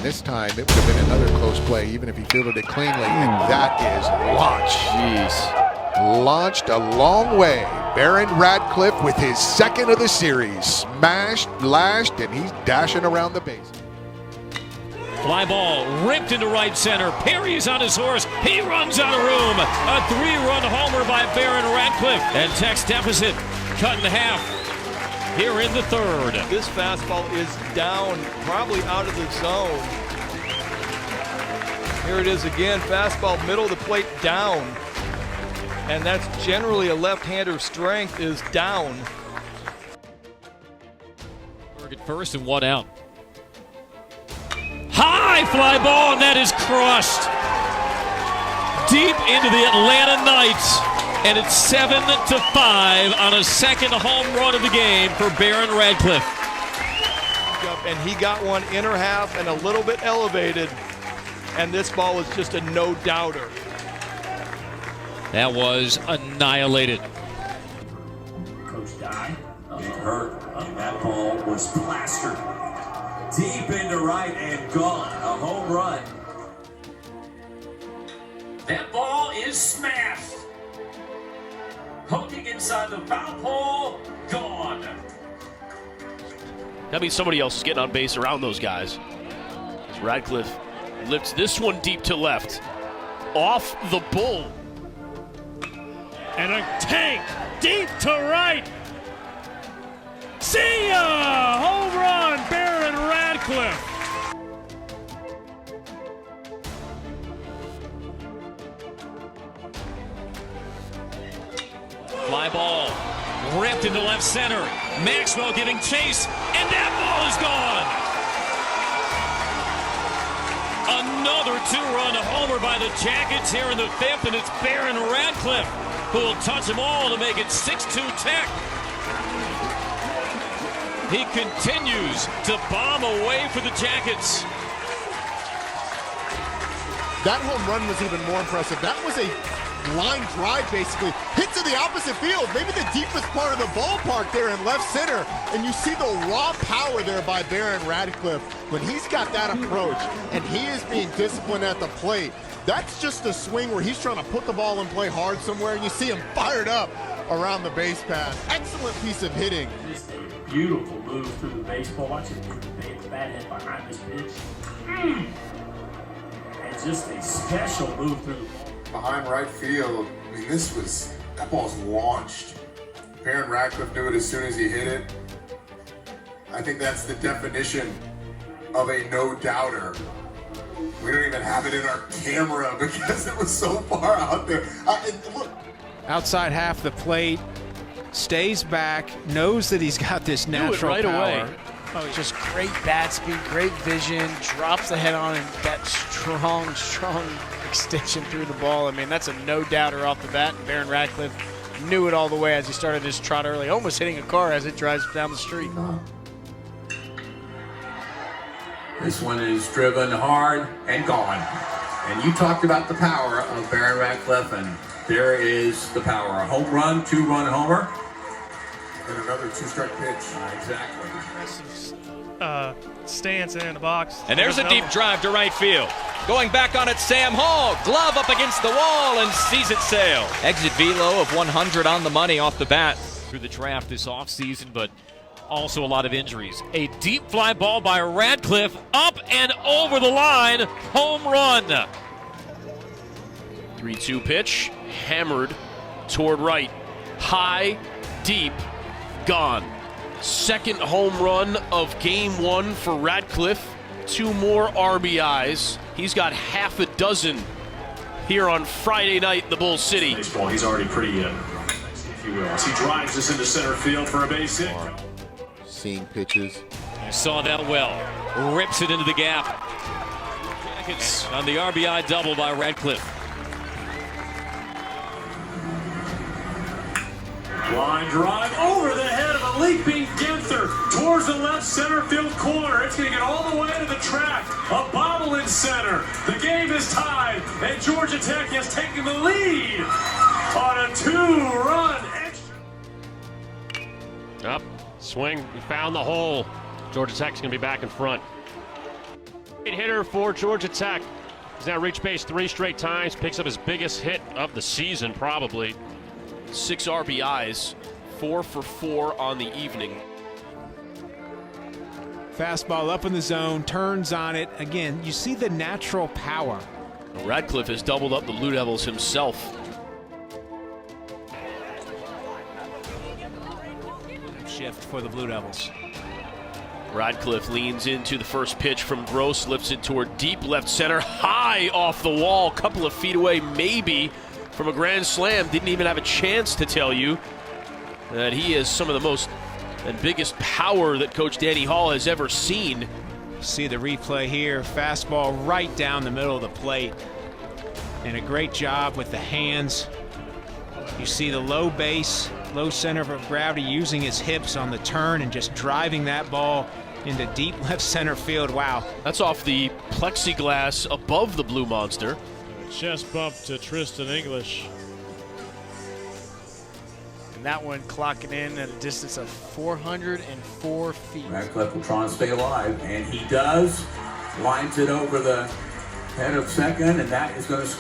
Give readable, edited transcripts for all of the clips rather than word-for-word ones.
this time it would have been another close play, even if he fielded it cleanly. And that is launched. Jeez. Launched a long way. Baron Radcliff with his second of the series. Smashed, lashed, and he's dashing around the base. Fly ball ripped into right center. Perry's on his horse. He runs out of room. A 3-run homer by Baron Radcliff. And Tech's deficit cut in half here in the third. This fastball is down, probably out of the zone. Here it is again. Fastball middle of the plate down. And that's generally a left-hander's strength is down. At first and 1 out. High fly ball, and that is crushed deep into the Atlanta Knights, and it's 7-5 on a second home run of the game for Baron Radcliff. And he got one inner half and a little bit elevated, and this ball was just a no-doubter. That was annihilated. Coach Dye, it hurt, and that ball was plastered deep into right and gone. A home run. That ball is smashed. Poking inside the foul pole, gone. That means somebody else is getting on base around those guys. As Radcliff lifts this one deep to left. Off the bull. And a tank deep to right. See ya! Home run, Baron Radcliff. Fly ball ripped into left center. Maxwell giving chase, and that ball is gone. Another 2-run homer by the Jackets here in the 5th, and it's Baron Radcliff who will touch them all to make it 6-2 Tech. He continues to bomb away for the Jackets. That home run was even more impressive. That was a line drive, basically. Hit to the opposite field, maybe the deepest part of the ballpark there in left center. And you see the raw power there by Baron Radcliff when he's got that approach and he is being disciplined at the plate. That's just a swing where he's trying to put the ball and play hard somewhere, and you see him fired up around the base pass. Excellent piece of hitting. Just a beautiful move through the baseball. Watch it move the bat head behind this pitch. And just a special move through the ball. Behind right field, I mean, that ball's launched. Baron Radcliff knew it as soon as he hit it. I think that's the definition of a no-doubter. We don't even have it in our camera because it was so far out there. Look. Outside half the plate, stays back, knows that he's got this natural right power. away. Oh, just great bat speed, great vision, drops the head on, and that strong extension through the ball. I mean, that's a no-doubter off the bat, and Baron Radcliff knew it all the way as he started his trot early, almost hitting a car as it drives down the street. This one is driven hard and gone. And you talked about the power of Baron Radcliff, and there is the power. A home run, 2-run homer. And another 2-strike pitch. Exactly. Stance in the box. And there's a deep drive to right field. Going back on it, Sam Hall. Glove up against the wall and sees it sail. Exit velo of 100 on the money off the bat. Through the draft this offseason, but also a lot of injuries. A deep fly ball by Radcliff, up and over the line, home run. 3-2 pitch, hammered toward right. High, deep, gone. Second home run of game 1 for Radcliff. 2 more RBIs. He's got half a dozen here on Friday night in the Bull City. Baseball, he's already pretty in, if you will. As he drives this into center field for a base hit. Seeing pitches. You saw that well. Rips it into the gap. Jackets on the RBI double by Radcliff. Line drive over the head of a leaping Ginther towards the left center field corner. It's going to get all the way to the track. A bobble in center. The game is tied, and Georgia Tech has taken the lead on a 2-run extra. Up, swing, he found the hole. Georgia Tech's going to be back in front. Hitter for Georgia Tech. He's now reached base 3 straight times, picks up his biggest hit of the season, probably. 6 RBIs, 4 for 4 on the evening. Fastball up in the zone, turns on it. Again, you see the natural power. Radcliff has doubled up the Blue Devils himself. Shift for the Blue Devils. Radcliff leans into the first pitch from Gross, lifts it toward deep left center, high off the wall, couple of feet away maybe from a grand slam. Didn't even have a chance to tell you that he is some of the most and biggest power that Coach Danny Hall has ever seen. See the replay here, fastball right down the middle of the plate. And a great job with the hands. You see the low base, low center of gravity, using his hips on the turn and just driving that ball into deep left center field. Wow. That's off the plexiglass above the Blue Monster. Chest bump to Tristan English. And that one clocking in at a distance of 404 feet. Radcliff will try and stay alive, and he does. Lines it over the head of second, and that is going to...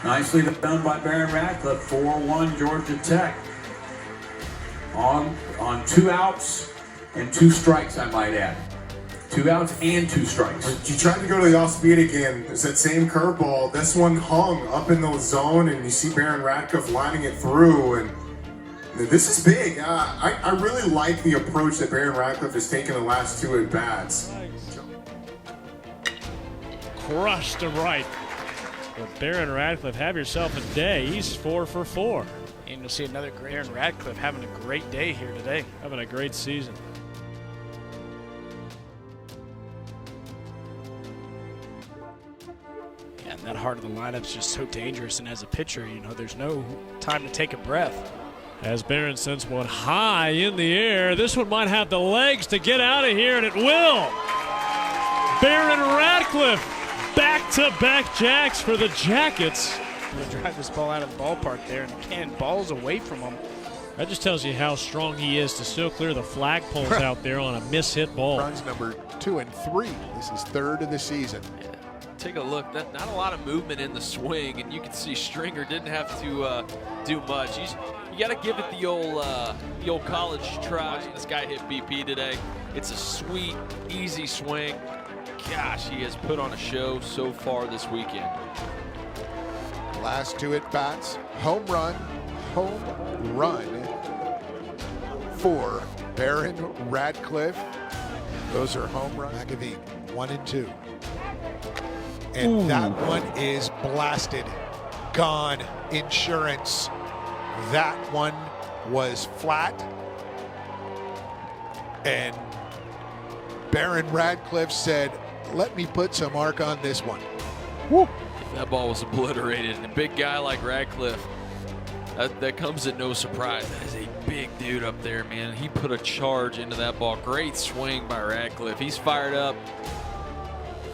Nicely done by Baron Radcliff. 4-1 Georgia Tech. On 2 outs and 2 strikes, I might add. 2 outs and 2 strikes. You tried to go to the off-speed again. It's that same curveball. This one hung up in the zone, and you see Baron Radcliff lining it through. And this is big. I really like the approach that Baron Radcliff has taken the last 2 at-bats. Crushed to right. But Baron Radcliff, have yourself a day. He's 4 for 4. And you'll see another Baron Radcliff having a great day here today. Having a great season. Yeah, and that heart of the lineup's just so dangerous. And as a pitcher, you know, there's no time to take a breath. As Barron sends one high in the air. This one might have the legs to get out of here, and it will. Baron Radcliff, back-to-back jacks for the Jackets. They drive this ball out of the ballpark there, and again, ball's away from him. That just tells you how strong he is to still clear the flagpoles out there on a mishit ball. Runs number 2 and 3. This is 3rd of the season. Yeah. Take a look. Not a lot of movement in the swing, and you can see Stringer didn't have to do much. You got to give it the old college try. This guy hit BP today. It's a sweet, easy swing. Gosh, he has put on a show so far this weekend. Last 2 at-bats, home run for Baron Radcliff. Those are home run. McAveen, 1 and 2. And that one is blasted. Gone. Insurance. That one was flat. And Baron Radcliff said, let me put some arc on this one. Woo. That ball was obliterated, and a big guy like Radcliff, that comes at no surprise. That is a big dude up there, man. He put a charge into that ball. Great swing by Radcliff. He's fired up.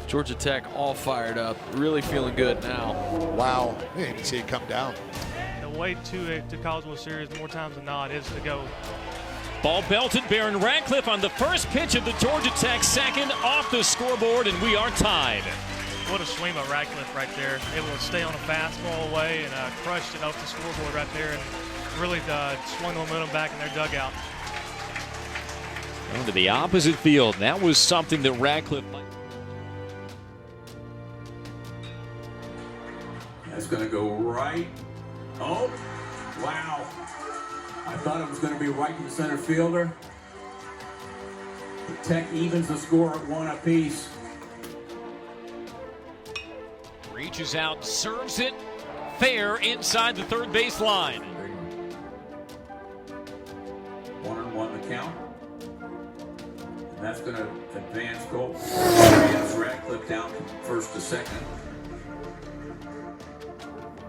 Georgia Tech all fired up. Really feeling good now. Wow. I didn't see it come down. The way to College World Series more times than not is to go. Ball belted. Baron Radcliff on the first pitch of the Georgia Tech second off the scoreboard, and we are tied. What a swing by Radcliff right there. Able to stay on a fastball away and crushed it off the scoreboard right there and really swung the momentum back in their dugout. Going to the opposite field. That was something that Radcliff... That's going to go right. Oh, wow. I thought it was going to be right to the center fielder. The Tech evens the score at 1 apiece. Reaches out, serves it fair inside the third base line. 1-1 the count. And that's going to advance goal. Advance Radcliff down from first to second.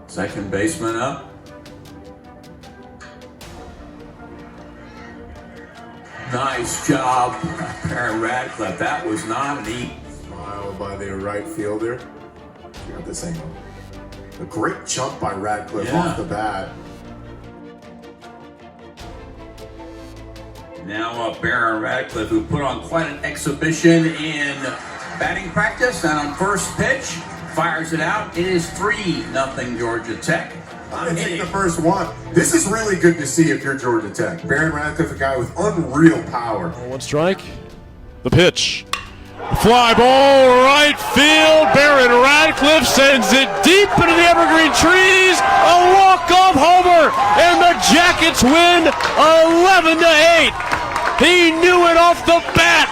Second baseman up. Nice job, Baron Radcliff. That was not neat. Smile by the right fielder. You got this angle. A great jump by Radcliff off the bat. Now Baron Radcliff, who put on quite an exhibition in batting practice, and on first pitch, fires it out. It is 3-0 Georgia Tech. I think the first one. This is really good to see if you're Georgia Tech. Baron Radcliff, a guy with unreal power. 1 strike. The pitch. Fly ball right field. Baron Radcliff sends it deep into the evergreen trees. A walk-off homer, and the Jackets win 11-8. He knew it off the bat.